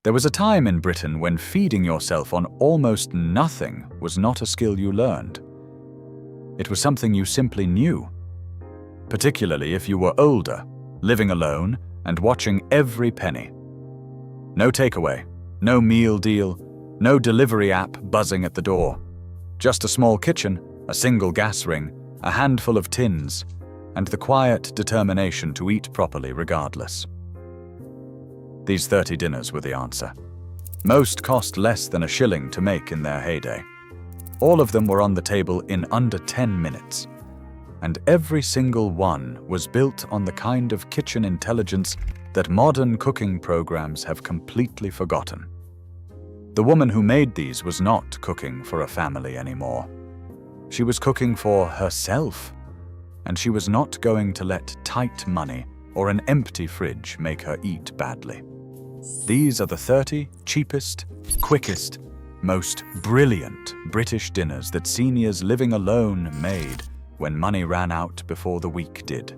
There was a time in Britain when feeding yourself on almost nothing was not a skill you learned. It was something you simply knew, particularly if you were older, living alone, and watching every penny. No takeaway, no meal deal, no delivery app buzzing at the door. Just a small kitchen, a single gas ring, a handful of tins, and the quiet determination to eat properly regardless. These 30 dinners were the answer. Most cost less than a shilling to make in their heyday. All of them were on the table in under 10 minutes. And every single one was built on the kind of kitchen intelligence that modern cooking programs have completely forgotten. The woman who made these was not cooking for a family anymore. She was cooking for herself, and she was not going to let tight money or an empty fridge make her eat badly. These are the 30 cheapest, quickest, most brilliant British dinners that seniors living alone made when money ran out before the week did.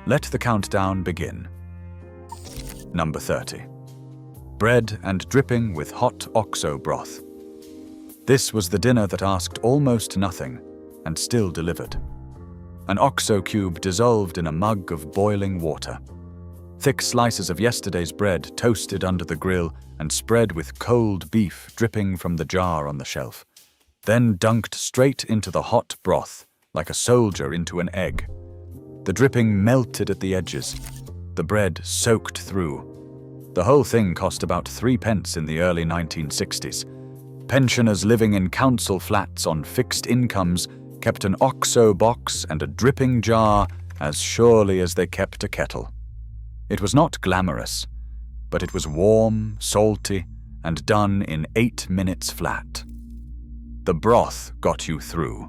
Let the countdown begin. Number 30. Bread and dripping with hot OXO broth. This was the dinner that asked almost nothing and still delivered. An OXO cube dissolved in a mug of boiling water. Thick slices of yesterday's bread toasted under the grill and spread with cold beef dripping from the jar on the shelf. Then dunked straight into the hot broth, like a soldier into an egg. The dripping melted at the edges. The bread soaked through. The whole thing cost about 3 pence in the early 1960s. Pensioners living in council flats on fixed incomes kept an OXO box and a dripping jar as surely as they kept a kettle. It was not glamorous, but it was warm, salty, and done in 8 minutes flat. The broth got you through.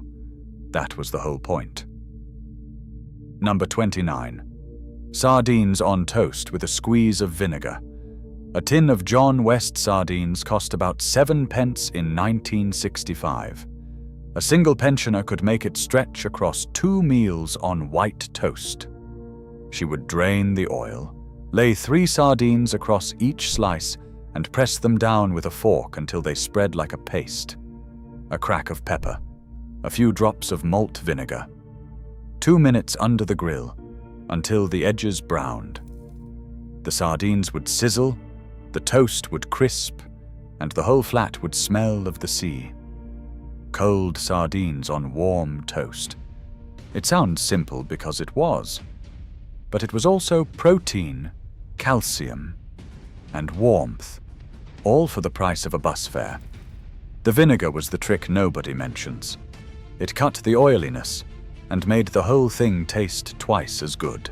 That was the whole point. Number 29. Sardines on toast with a squeeze of vinegar. A tin of John West sardines cost about 7 pence in 1965. A single pensioner could make it stretch across 2 meals on white toast. She would drain the oil, lay 3 sardines across each slice, and press them down with a fork until they spread like a paste. A crack of pepper, a few drops of malt vinegar. 2 minutes under the grill, until the edges browned. The sardines would sizzle, the toast would crisp, and the whole flat would smell of the sea. Cold sardines on warm toast. It sounds simple because it was, but it was also protein, calcium, and warmth, all for the price of a bus fare. The vinegar was the trick nobody mentions. It cut the oiliness and made the whole thing taste twice as good.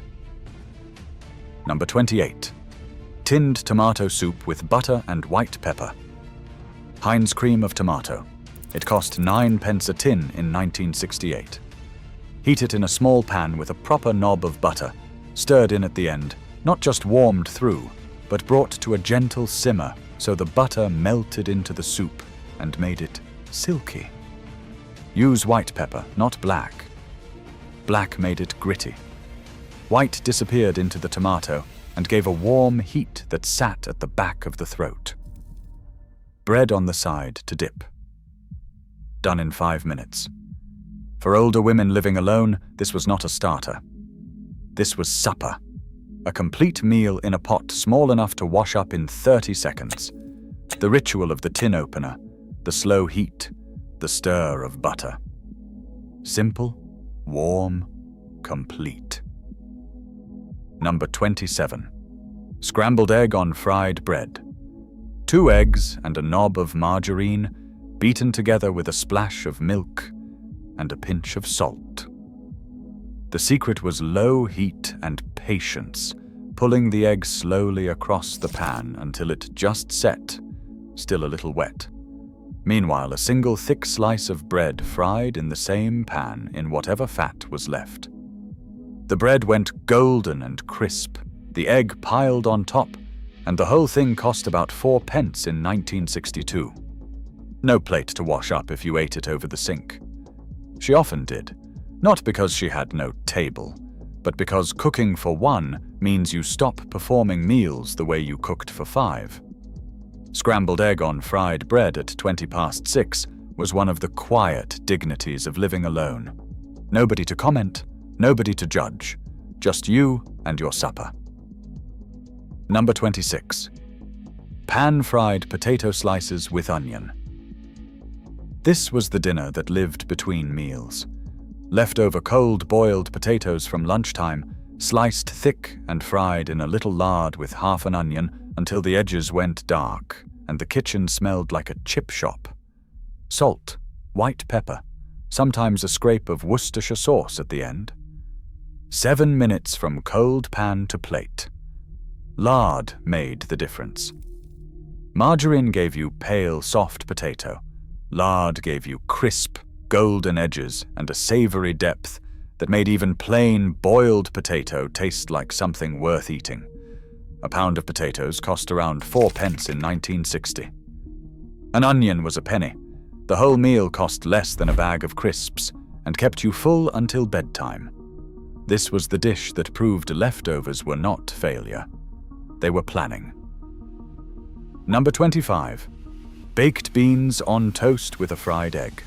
Number 28. Tinned tomato soup with butter and white pepper. Heinz cream of tomato. It cost 9 pence a tin in 1968. Heat it in a small pan with a proper knob of butter, stirred in at the end, not just warmed through, but brought to a gentle simmer so the butter melted into the soup and made it silky. Use white pepper, not black. Black made it gritty. White disappeared into the tomato and gave a warm heat that sat at the back of the throat. Bread on the side to dip. Done in 5 minutes. For older women living alone, this was not a starter. This was supper. A complete meal in a pot small enough to wash up in 30 seconds. The ritual of the tin opener, the slow heat, the stir of butter. Simple, warm, complete. Number 27. Scrambled egg on fried bread. 2 eggs and a knob of margarine, beaten together with a splash of milk and a pinch of salt. The secret was low heat and patience, pulling the egg slowly across the pan until it just set, still a little wet. Meanwhile, a single thick slice of bread fried in the same pan in whatever fat was left. The bread went golden and crisp, the egg piled on top, and the whole thing cost about 4 pence in 1962. No plate to wash up if you ate it over the sink. She often did, not because she had no table, but because cooking for 1 means you stop performing meals the way you cooked for 5. Scrambled egg on fried bread at 6:20 was one of the quiet dignities of living alone. Nobody to comment, nobody to judge, just you and your supper. Number 26. Pan-fried potato slices with onion. This was the dinner that lived between meals. Leftover cold boiled potatoes from lunchtime, sliced thick and fried in a little lard with half an onion until the edges went dark and the kitchen smelled like a chip shop. Salt, white pepper, sometimes a scrape of Worcestershire sauce at the end. 7 minutes from cold pan to plate. Lard made the difference. Margarine gave you pale, soft potato. Lard gave you crisp, golden edges and a savory depth that made even plain boiled potato taste like something worth eating. A pound of potatoes cost around 4 pence in 1960. An onion was a penny. The whole meal cost less than a bag of crisps and kept you full until bedtime. This was the dish that proved leftovers were not failure. They were planning. Number 25. Baked beans on toast with a fried egg.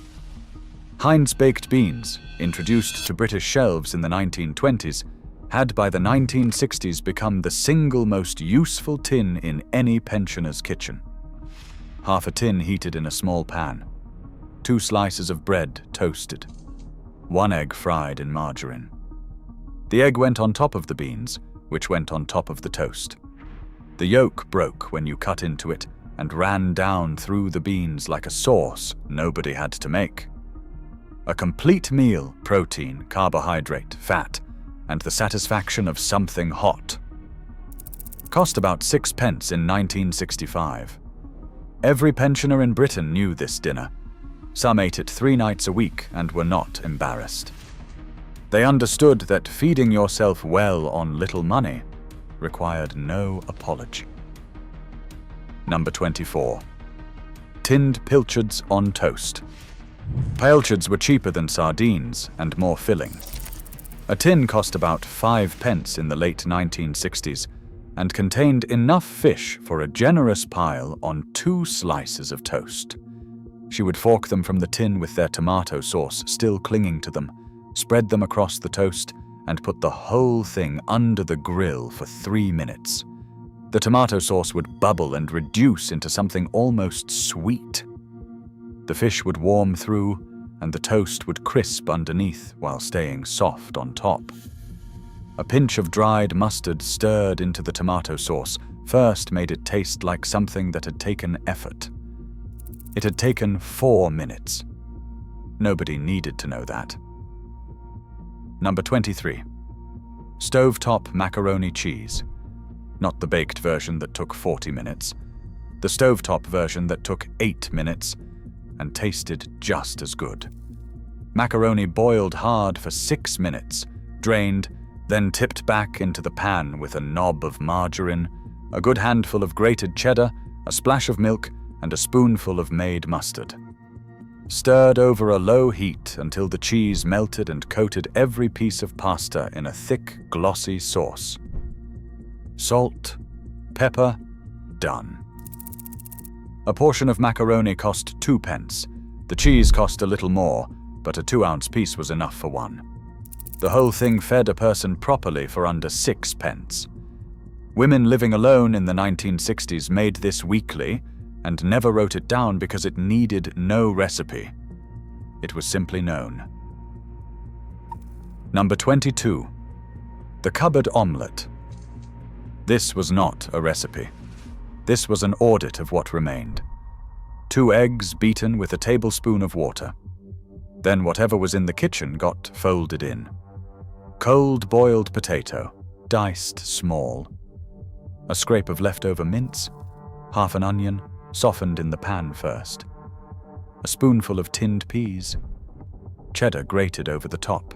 Heinz baked beans, introduced to British shelves in the 1920s, had by the 1960s become the single most useful tin in any pensioner's kitchen. Half a tin heated in a small pan. 2 slices of bread toasted. 1 egg fried in margarine. The egg went on top of the beans, which went on top of the toast. The yolk broke when you cut into it and ran down through the beans like a sauce nobody had to make. A complete meal, protein, carbohydrate, fat, and the satisfaction of something hot. Cost about 6 pence in 1965. Every pensioner in Britain knew this dinner. Some ate it 3 nights a week and were not embarrassed. They understood that feeding yourself well on little money required no apology. Number 24. Tinned pilchards on toast. Pilchards were cheaper than sardines and more filling. A tin cost about 5 pence in the late 1960s and contained enough fish for a generous pile on 2 slices of toast. She would fork them from the tin with their tomato sauce still clinging to them, spread them across the toast, and put the whole thing under the grill for 3 minutes. The tomato sauce would bubble and reduce into something almost sweet. The fish would warm through, and the toast would crisp underneath while staying soft on top. A pinch of dried mustard stirred into the tomato sauce first made it taste like something that had taken effort. It had taken 4 minutes. Nobody needed to know that. Number 23. Stovetop macaroni cheese. Not the baked version that took 40 minutes. The stovetop version that took 8 minutes and tasted just as good. Macaroni boiled hard for 6 minutes, drained, then tipped back into the pan with a knob of margarine, a good handful of grated cheddar, a splash of milk, and a spoonful of made mustard. Stirred over a low heat until the cheese melted and coated every piece of pasta in a thick, glossy sauce. Salt, pepper, done. A portion of macaroni cost 2 pence. The cheese cost a little more, but a 2-ounce piece was enough for one. The whole thing fed a person properly for under 6 pence. Women living alone in the 1960s made this weekly and never wrote it down because it needed no recipe. It was simply known. Number 22. The cupboard omelette. This was not a recipe. This was an audit of what remained. 2 eggs beaten with a tablespoon of water. Then whatever was in the kitchen got folded in. Cold boiled potato, diced small. A scrape of leftover mince, half an onion, softened in the pan first. A spoonful of tinned peas. Cheddar grated over the top.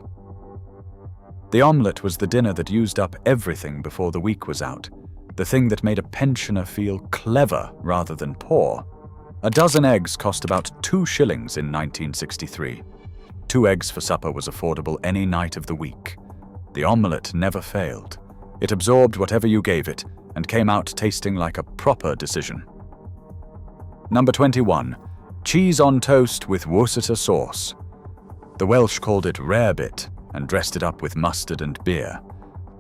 The omelette was the dinner that used up everything before the week was out. The thing that made a pensioner feel clever rather than poor. A dozen eggs cost about 2 shillings in 1963. 2 eggs for supper was affordable any night of the week. The omelette never failed. It absorbed whatever you gave it and came out tasting like a proper decision. Number 21. Cheese on toast with Worcester sauce. The Welsh called it rarebit and dressed it up with mustard and beer.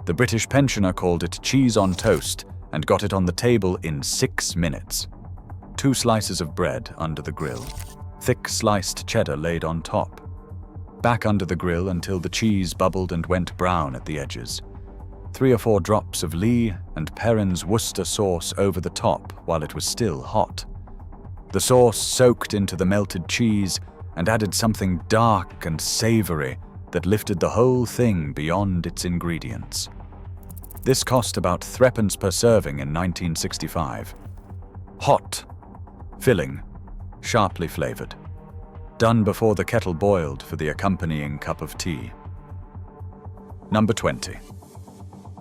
The British pensioner called it cheese on toast and got it on the table in 6 minutes. 2 slices of bread under the grill. Thick sliced cheddar laid on top. Back under the grill until the cheese bubbled and went brown at the edges. 3 or 4 drops of Lee and Perrin's Worcester sauce over the top while it was still hot. The sauce soaked into the melted cheese and added something dark and savory that lifted the whole thing beyond its ingredients. This cost about 3p per serving in 1965. Hot, filling, sharply flavored. Done before the kettle boiled for the accompanying cup of tea. Number 20.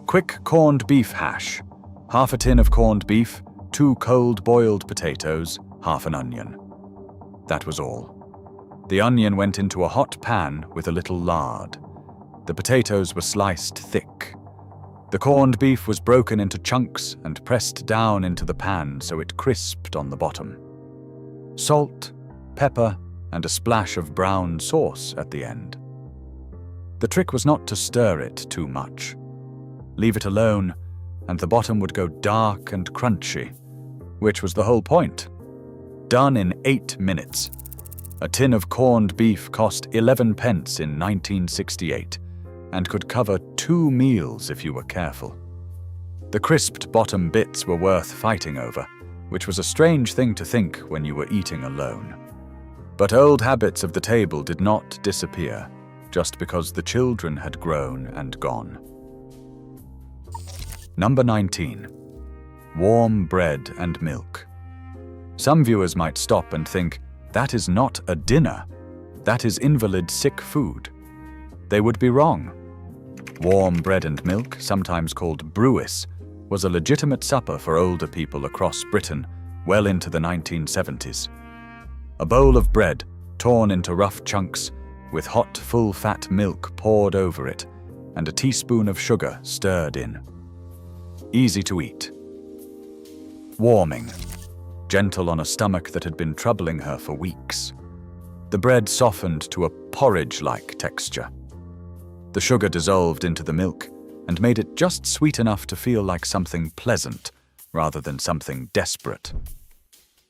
Quick corned beef hash. Half a tin of corned beef, 2 cold boiled potatoes, half an onion. That was all. The onion went into a hot pan with a little lard. The potatoes were sliced thick. The corned beef was broken into chunks and pressed down into the pan so it crisped on the bottom. Salt, pepper, and a splash of brown sauce at the end. The trick was not to stir it too much. Leave it alone, and the bottom would go dark and crunchy, which was the whole point. Done in 8 minutes. A tin of corned beef cost 11p in 1968 and could cover 2 meals if you were careful. The crisped bottom bits were worth fighting over, which was a strange thing to think when you were eating alone. But old habits of the table did not disappear just because the children had grown and gone. Number 19. Warm bread and milk. Some viewers might stop and think, that is not a dinner, that is invalid sick food. They would be wrong. Warm bread and milk, sometimes called brewis, was a legitimate supper for older people across Britain well into the 1970s. A bowl of bread, torn into rough chunks, with hot, full-fat milk poured over it, and a teaspoon of sugar stirred in. Easy to eat. Warming. Gentle on a stomach that had been troubling her for weeks. The bread softened to a porridge-like texture. The sugar dissolved into the milk and made it just sweet enough to feel like something pleasant rather than something desperate.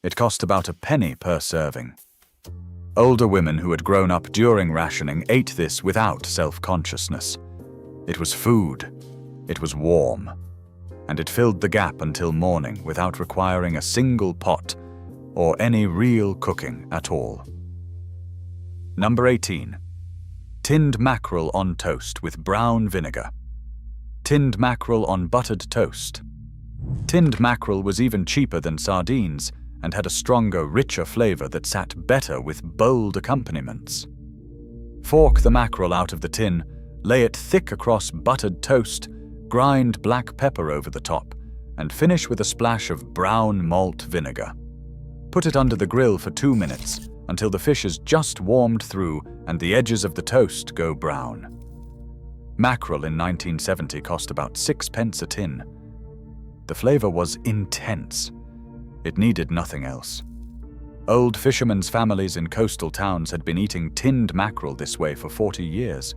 It cost about a penny per serving. Older women who had grown up during rationing ate this without self-consciousness. It was food. It was warm. And it filled the gap until morning without requiring a single pot or any real cooking at all. Number 18. Tinned mackerel on toast with brown vinegar. Tinned mackerel on buttered toast. Tinned mackerel was even cheaper than sardines and had a stronger, richer flavor that sat better with bold accompaniments. Fork the mackerel out of the tin, lay it thick across buttered toast, grind black pepper over the top, and finish with a splash of brown malt vinegar. Put it under the grill for 2 minutes until the fish is just warmed through and the edges of the toast go brown. Mackerel in 1970 cost about 6p a tin. The flavor was intense. It needed nothing else. Old fishermen's families in coastal towns had been eating tinned mackerel this way for 40 years.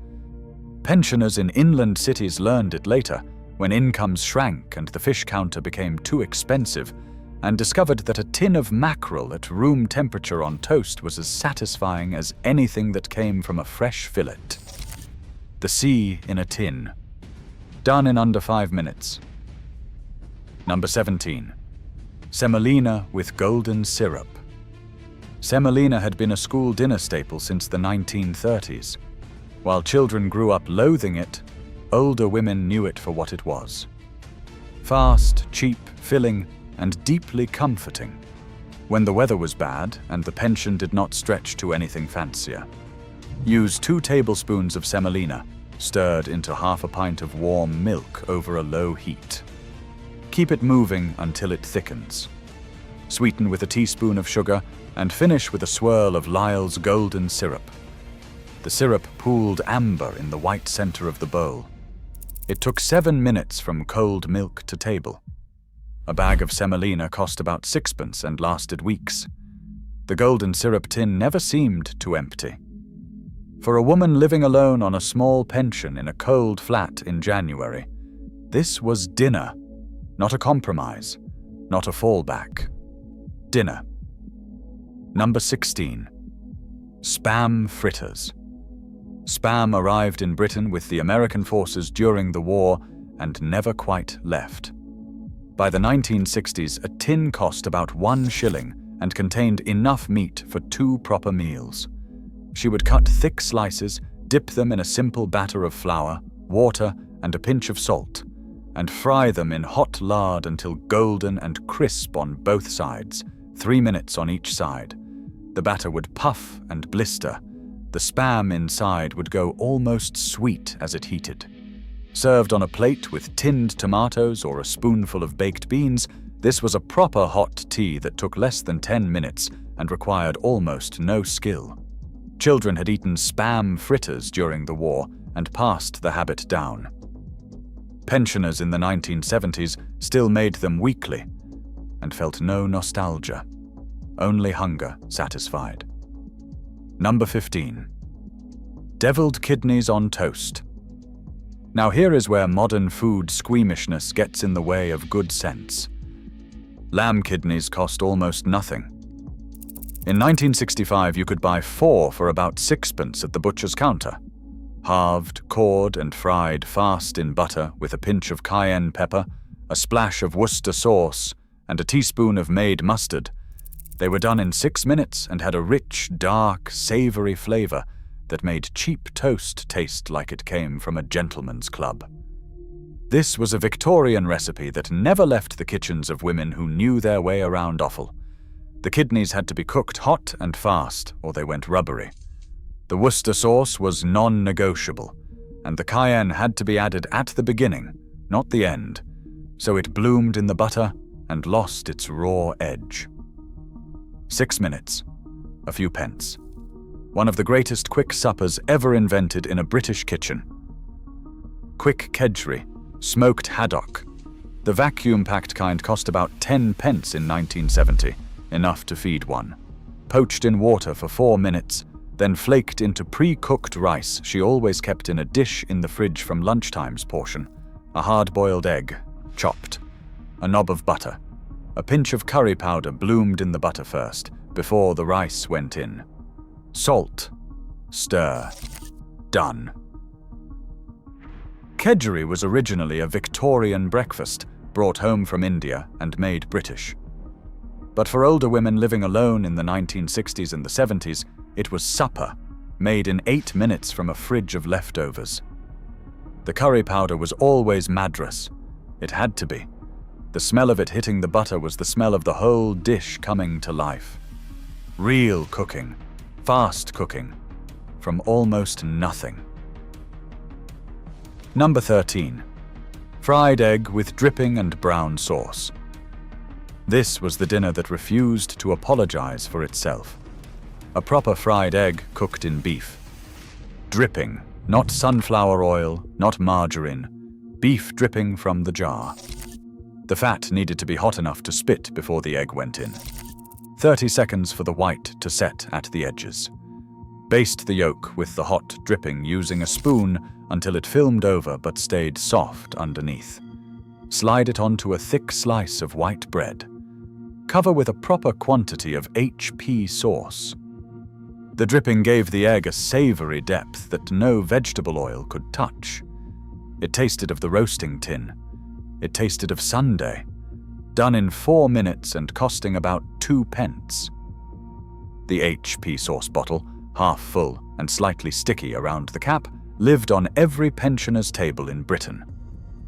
Pensioners in inland cities learned it later, when incomes shrank and the fish counter became too expensive, and discovered that a tin of mackerel at room temperature on toast was as satisfying as anything that came from a fresh fillet. The sea in a tin. Done in under 5 minutes. Number 17. Semolina with golden syrup. Semolina had been a school dinner staple since the 1930s. While children grew up loathing it, older women knew it for what it was. Fast, cheap, filling, and deeply comforting. When the weather was bad and the pension did not stretch to anything fancier. Use 2 tablespoons of semolina, stirred into half a pint of warm milk over a low heat. Keep it moving until it thickens. Sweeten with a teaspoon of sugar and finish with a swirl of Lyle's golden syrup. The syrup pooled amber in the white center of the bowl. It took 7 minutes from cold milk to table. A bag of semolina cost about 6p and lasted weeks. The golden syrup tin never seemed to empty. For a woman living alone on a small pension in a cold flat in January, this was dinner, not a compromise, not a fallback. Dinner. Number 16. Spam fritters. Spam arrived in Britain with the American forces during the war and never quite left. By the 1960s, a tin cost about 1 shilling and contained enough meat for 2 proper meals. She would cut thick slices, dip them in a simple batter of flour, water, and a pinch of salt, and fry them in hot lard until golden and crisp on both sides, 3 minutes on each side. The batter would puff and blister. The spam inside would go almost sweet as it heated. Served on a plate with tinned tomatoes or a spoonful of baked beans, this was a proper hot tea that took less than 10 minutes and required almost no skill. Children had eaten spam fritters during the war and passed the habit down. Pensioners in the 1970s still made them weekly and felt no nostalgia, only hunger satisfied. Number 15. Deviled kidneys on toast. Now here is where modern food squeamishness gets in the way of good sense. Lamb kidneys cost almost nothing. In 1965, you could buy 4 for about 6pence at the butcher's counter. Halved, cored, and fried fast in butter with a pinch of cayenne pepper, a splash of Worcester sauce, and a teaspoon of made mustard. They were done in 6 minutes and had a rich, dark, savory flavor that made cheap toast taste like it came from a gentleman's club. This was a Victorian recipe that never left the kitchens of women who knew their way around offal. The kidneys had to be cooked hot and fast, or they went rubbery. The Worcester sauce was non-negotiable, and the cayenne had to be added at the beginning, not the end, so it bloomed in the butter and lost its raw edge. 6 minutes, a few pence. One of the greatest quick suppers ever invented in a British kitchen. Quick kedgeree, smoked haddock. The vacuum-packed kind cost about 10 pence in 1970, enough to feed one. Poached in water for 4 minutes, then flaked into pre-cooked rice she always kept in a dish in the fridge from lunchtime's portion. A hard-boiled egg, chopped. A knob of butter. A pinch of curry powder bloomed in the butter first, before the rice went in. Salt. Stir. Done. Kedgeree was originally a Victorian breakfast, brought home from India and made British. But for older women living alone in the 1960s and the 70s, it was supper, made in 8 minutes from a fridge of leftovers. The curry powder was always Madras. It had to be. The smell of it hitting the butter was the smell of the whole dish coming to life. Real cooking, fast cooking, from almost nothing. Number 13. Fried egg with dripping and brown sauce. This was the dinner that refused to apologize for itself. A proper fried egg cooked in beef. Dripping, not sunflower oil, not margarine. Beef dripping from the jar. The fat needed to be hot enough to spit before the egg went in. 30 seconds for the white to set at the edges. Baste the yolk with the hot dripping using a spoon until it filmed over but stayed soft underneath. Slide it onto a thick slice of white bread. Cover with a proper quantity of HP sauce. The dripping gave the egg a savory depth that no vegetable oil could touch. It tasted of the roasting tin. It tasted of Sunday. Done in 4 minutes and costing about 2 pence. The HP sauce bottle, half full and slightly sticky around the cap, lived on every pensioner's table in Britain.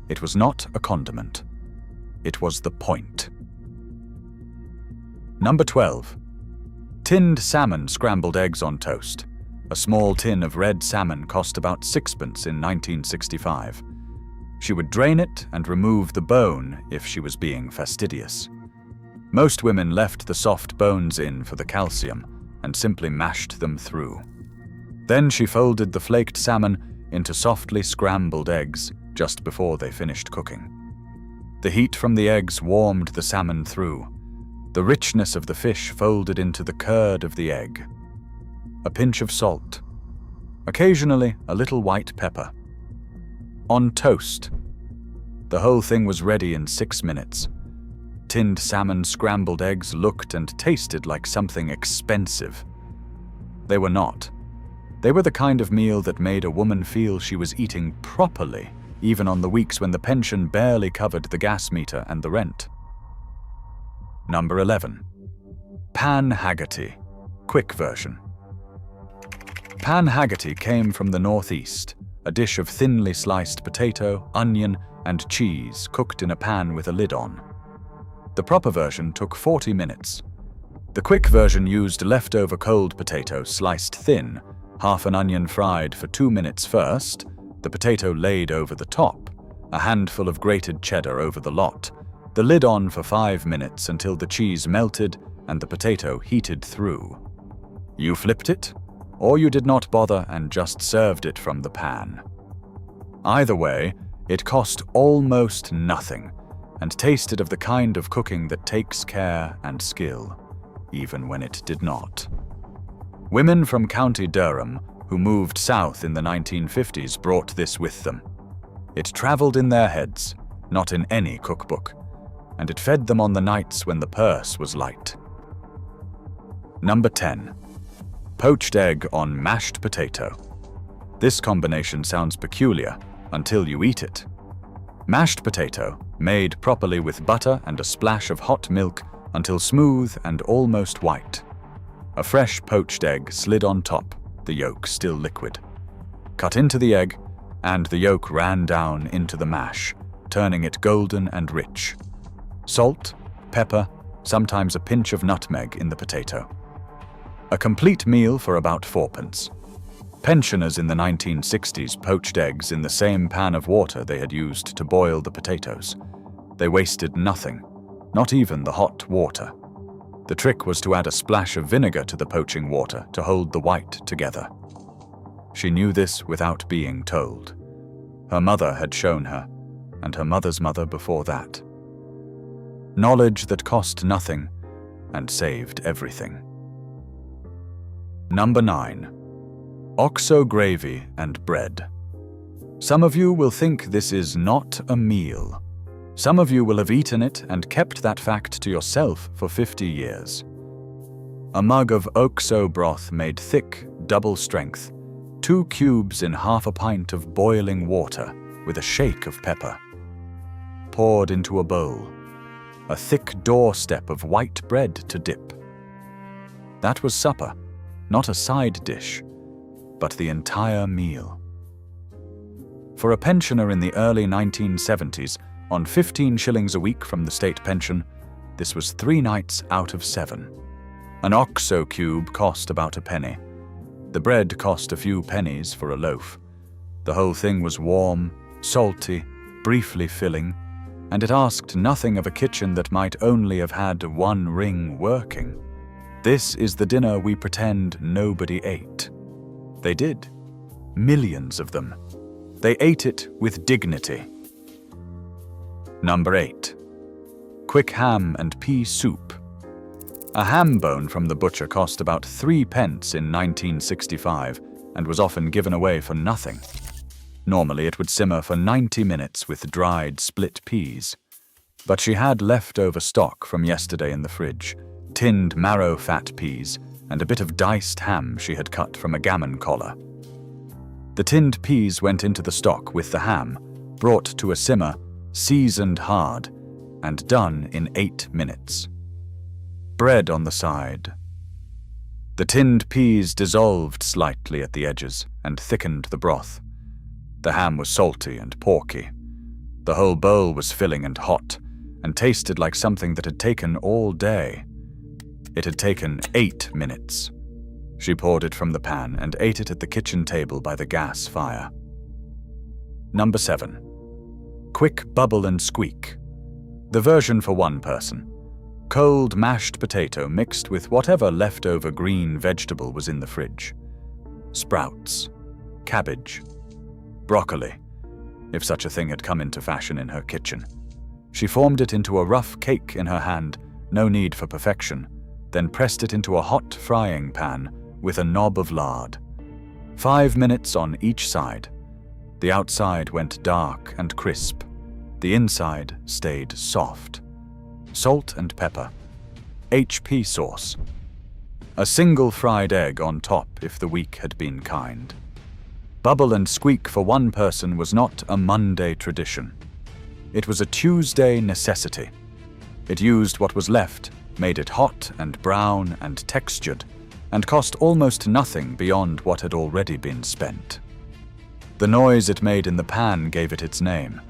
It was not a condiment. It was the point. Number 12. Tinned salmon scrambled eggs on toast. A small tin of red salmon cost about 6pence in 1965. She would drain it and remove the bone if she was being fastidious. Most women left the soft bones in for the calcium and simply mashed them through. Then she folded the flaked salmon into softly scrambled eggs just before they finished cooking. The heat from the eggs warmed the salmon through. The the richness of the fish folded into the curd of the egg, a pinch of salt, occasionally a little white pepper. On toast. The whole thing was ready in 6 minutes. Tinned salmon scrambled eggs looked and tasted like something expensive. They were not. They were the kind of meal that made a woman feel she was eating properly, even on the weeks when the pension barely covered the gas meter and the rent. Number 11. Panhagy, quick version. Panhagy came from the northeast, a dish of thinly sliced potato, onion, and cheese cooked in a pan with a lid on. The proper version took 40 minutes. The quick version used leftover cold potato sliced thin, half an onion fried for 2 minutes first, the potato laid over the top, a handful of grated cheddar over the lot, the lid on for 5 minutes until the cheese melted and the potato heated through. You flipped it, or you did not bother and just served it from the pan. Either way, it cost almost nothing and tasted of the kind of cooking that takes care and skill, even when it did not. Women from County Durham who moved south in the 1950s brought this with them. It traveled in their heads, not in any cookbook, and it fed them on the nights when the purse was light. Number 10. Poached egg on mashed potato. This combination sounds peculiar until you eat it. Mashed potato, made properly with butter and a splash of hot milk until smooth and almost white. A fresh poached egg slid on top, the yolk still liquid. Cut into the egg, and the yolk ran down into the mash, turning it golden and rich. Salt, pepper, sometimes a pinch of nutmeg in the potato. A complete meal for about 4p. Pensioners in the 1960s poached eggs in the same pan of water they had used to boil the potatoes. They wasted nothing, not even the hot water. The trick was to add a splash of vinegar to the poaching water to hold the white together. She knew this without being told. Her mother had shown her, and her mother's mother before that. Knowledge that cost nothing and saved everything. Number 9. Oxo gravy and bread. Some of you will think this is not a meal. Some of you will have eaten it and kept that fact to yourself for 50 years. A mug of oxo broth made thick, double strength, 2 cubes in half a pint of boiling water with a shake of pepper. Poured into a bowl, a thick doorstep of white bread to dip. That was supper, not a side dish, but the entire meal. For a pensioner in the early 1970s, on 15 shillings a week from the state pension, this was 3 nights out of 7. An oxo cube cost about a penny. The bread cost a few pennies for a loaf. The whole thing was warm, salty, briefly filling, and it asked nothing of a kitchen that might only have had 1 ring working. This is the dinner we pretend nobody ate. They did. Millions of them. They ate it with dignity. Number 8. Quick ham and pea soup. A ham bone from the butcher cost about 3p in 1965 and was often given away for nothing. Normally it would simmer for 90 minutes with dried split peas. But she had leftover stock from yesterday in the fridge, tinned marrow-fat peas, and a bit of diced ham she had cut from a gammon collar. The tinned peas went into the stock with the ham, brought to a simmer, seasoned hard, and done in 8 minutes. Bread on the side. The tinned peas dissolved slightly at the edges and thickened the broth. The ham was salty and porky. The whole bowl was filling and hot, and tasted like something that had taken all day. It had taken 8 minutes. She poured it from the pan and ate it at the kitchen table by the gas fire. Number 7. Quick bubble and squeak. The version for 1 person. Cold mashed potato mixed with whatever leftover green vegetable was in the fridge. Sprouts, cabbage, broccoli, if such a thing had come into fashion in her kitchen. She formed it into a rough cake in her hand no need for perfection, then pressed it into a hot frying pan with a knob of lard. 5 minutes on each side. The outside went dark and crisp. The inside stayed soft. Salt and pepper. HP sauce. A single fried egg on top if the week had been kind. Bubble and squeak for one person was not a Monday tradition. It was a Tuesday necessity. It used what was left, made it hot and brown and textured, and cost almost nothing beyond what had already been spent. The noise it made in the pan gave it its name.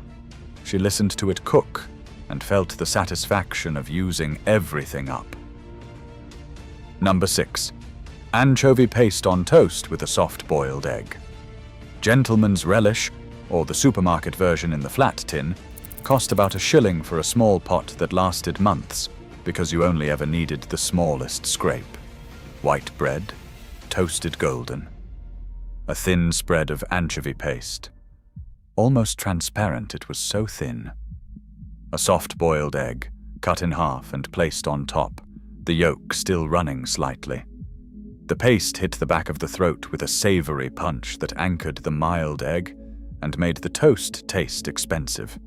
She listened to it cook and felt the satisfaction of using everything up. Number 6. Anchovy paste on toast with a soft-boiled egg. Gentleman's relish, or the supermarket version in the flat tin, cost about $1 for a small pot that lasted months because you only ever needed the smallest scrape. White bread, toasted golden. A thin spread of anchovy paste. Almost transparent, it was so thin. A soft-boiled egg, cut in half and placed on top, the yolk still running slightly. The paste hit the back of the throat with a savory punch that anchored the mild egg and made the toast taste expensive.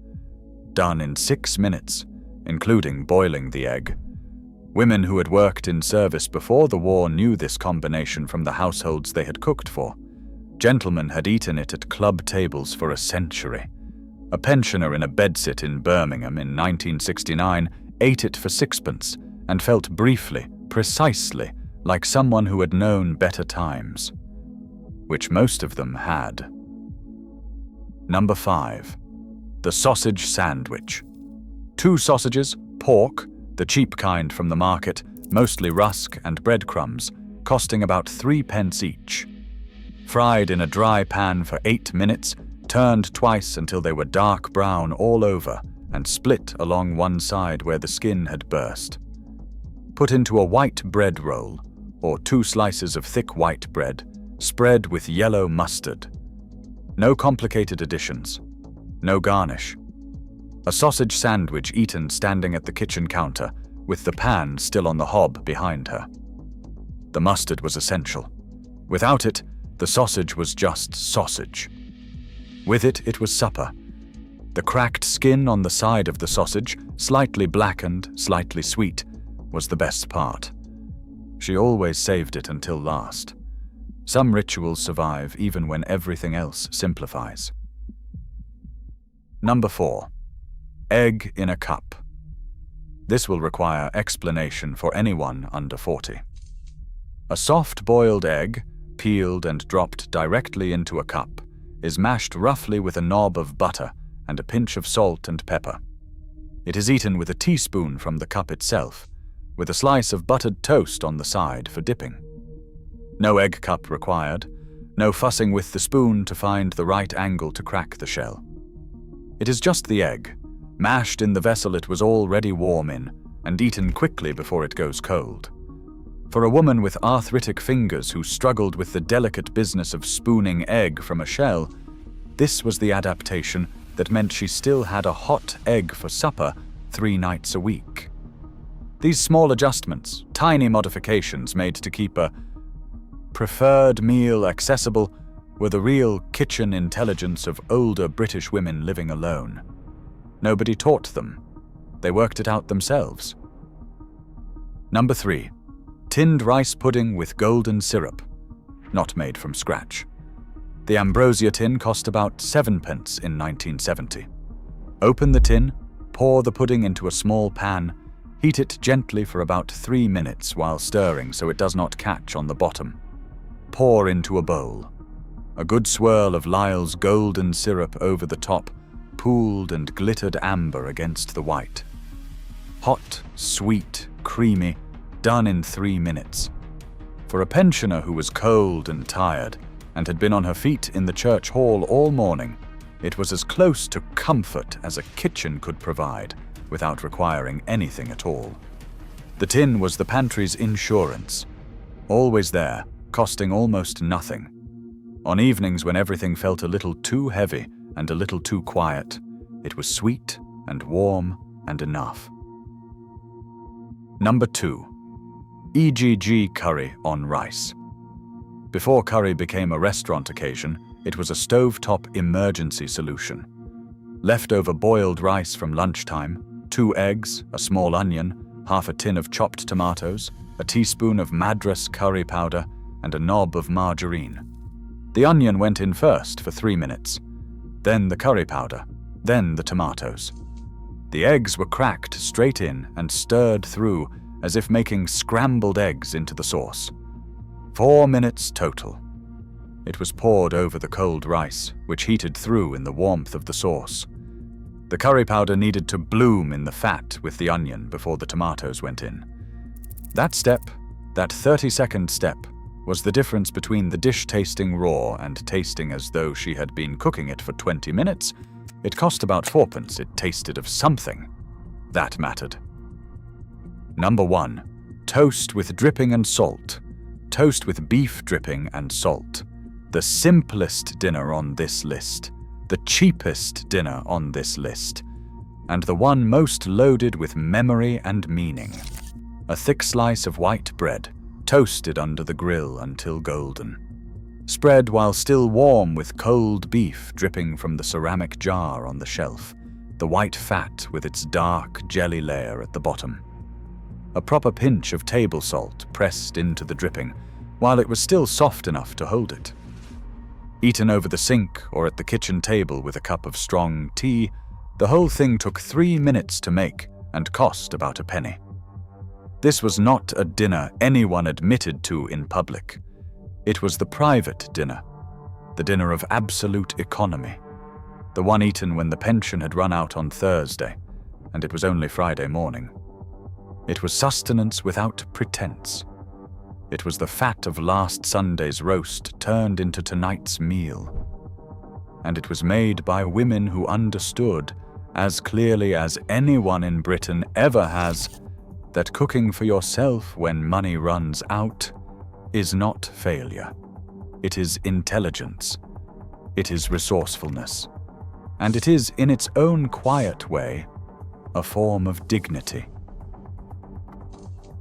Done in 6 minutes, including boiling the egg. Women who had worked in service before the war knew this combination from the households they had cooked for. Gentlemen had eaten it at club tables for a century. A pensioner in a bedsit in Birmingham in 1969 ate it for 6pence and felt briefly, precisely, like someone who had known better times. Which most of them had. Number 5. The sausage sandwich. 2 sausages, pork, the cheap kind from the market, mostly rusk and breadcrumbs, costing about 3 pence each. Fried in a dry pan for 8 minutes, turned twice until they were dark brown all over and split along one side where the skin had burst. Put into a white bread roll, or 2 slices of thick white bread, spread with yellow mustard. No complicated additions. No garnish. A sausage sandwich eaten standing at the kitchen counter, with the pan still on the hob behind her. The mustard was essential. Without it, the sausage was just sausage. With it, it was supper. The cracked skin on the side of the sausage, slightly blackened, slightly sweet, was the best part. She always saved it until last. Some rituals survive even when everything else simplifies. Number 4. Egg in a cup. This will require explanation for anyone under 40. A soft-boiled egg, peeled and dropped directly into a cup, is mashed roughly with a knob of butter and a pinch of salt and pepper. It is eaten with a teaspoon from the cup itself, with a slice of buttered toast on the side for dipping. No egg cup required, no fussing with the spoon to find the right angle to crack the shell. It is just the egg, mashed in the vessel it was already warm in, and eaten quickly before it goes cold. For a woman with arthritic fingers who struggled with the delicate business of spooning egg from a shell, this was the adaptation that meant she still had a hot egg for supper 3 nights a week. These small adjustments, tiny modifications made to keep a preferred meal accessible, were the real kitchen intelligence of older British women living alone. Nobody taught them. They worked it out themselves. Number 3. Tinned rice pudding with golden syrup, not made from scratch. The ambrosia tin cost about 7 pence in 1970. Open the tin, pour the pudding into a small pan, heat it gently for about 3 minutes while stirring so it does not catch on the bottom. Pour into a bowl. A good swirl of Lyle's golden syrup over the top, pooled and glittered amber against the white. Hot, sweet, creamy, done in 3 minutes. For a pensioner who was cold and tired, and had been on her feet in the church hall all morning, it was as close to comfort as a kitchen could provide, without requiring anything at all. The tin was the pantry's insurance. Always there, costing almost nothing. On evenings when everything felt a little too heavy and a little too quiet, it was sweet and warm and enough. Number 2. EGG curry on rice. Before curry became a restaurant occasion, it was a stovetop emergency solution. Leftover boiled rice from lunchtime, 2 eggs, a small onion, half a tin of chopped tomatoes, a teaspoon of Madras curry powder, and a knob of margarine. The onion went in first for 3 minutes, then the curry powder, then the tomatoes. The eggs were cracked straight in and stirred through as if making scrambled eggs into the sauce. 4 minutes total. It was poured over the cold rice, which heated through in the warmth of the sauce. The curry powder needed to bloom in the fat with the onion before the tomatoes went in. That step, that 30-second step, was the difference between the dish tasting raw and tasting as though she had been cooking it for 20 minutes. It cost about 4p. It tasted of something. That mattered. Number 1. Toast with dripping and salt. Toast with beef dripping and salt. The simplest dinner on this list. The cheapest dinner on this list. And the one most loaded with memory and meaning. A thick slice of white bread, toasted under the grill until golden. Spread while still warm with cold beef dripping from the ceramic jar on the shelf, the white fat with its dark jelly layer at the bottom. A proper pinch of table salt pressed into the dripping, while it was still soft enough to hold it. Eaten over the sink or at the kitchen table with a cup of strong tea, the whole thing took 3 minutes to make and cost about a penny. This was not a dinner anyone admitted to in public. It was the private dinner, the dinner of absolute economy, the one eaten when the pension had run out on Thursday, and it was only Friday morning. It was sustenance without pretense. It was the fat of last Sunday's roast turned into tonight's meal. And it was made by women who understood, as clearly as anyone in Britain ever has, that cooking for yourself when money runs out is not failure. It is intelligence. It is resourcefulness. And it is, in its own quiet way, a form of dignity.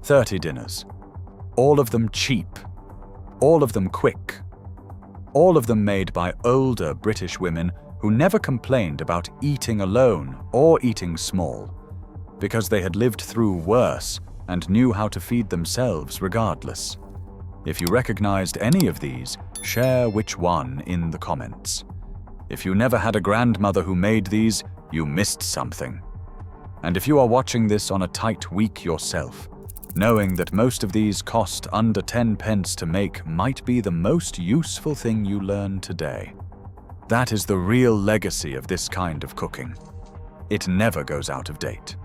30 dinners. All of them cheap. All of them quick. All of them made by older British women who never complained about eating alone or eating small, because they had lived through worse and knew how to feed themselves regardless. If you recognized any of these, share which one in the comments. If you never had a grandmother who made these, you missed something. And if you are watching this on a tight week yourself, knowing that most of these cost under 10p to make might be the most useful thing you learn today. That is the real legacy of this kind of cooking. It never goes out of date.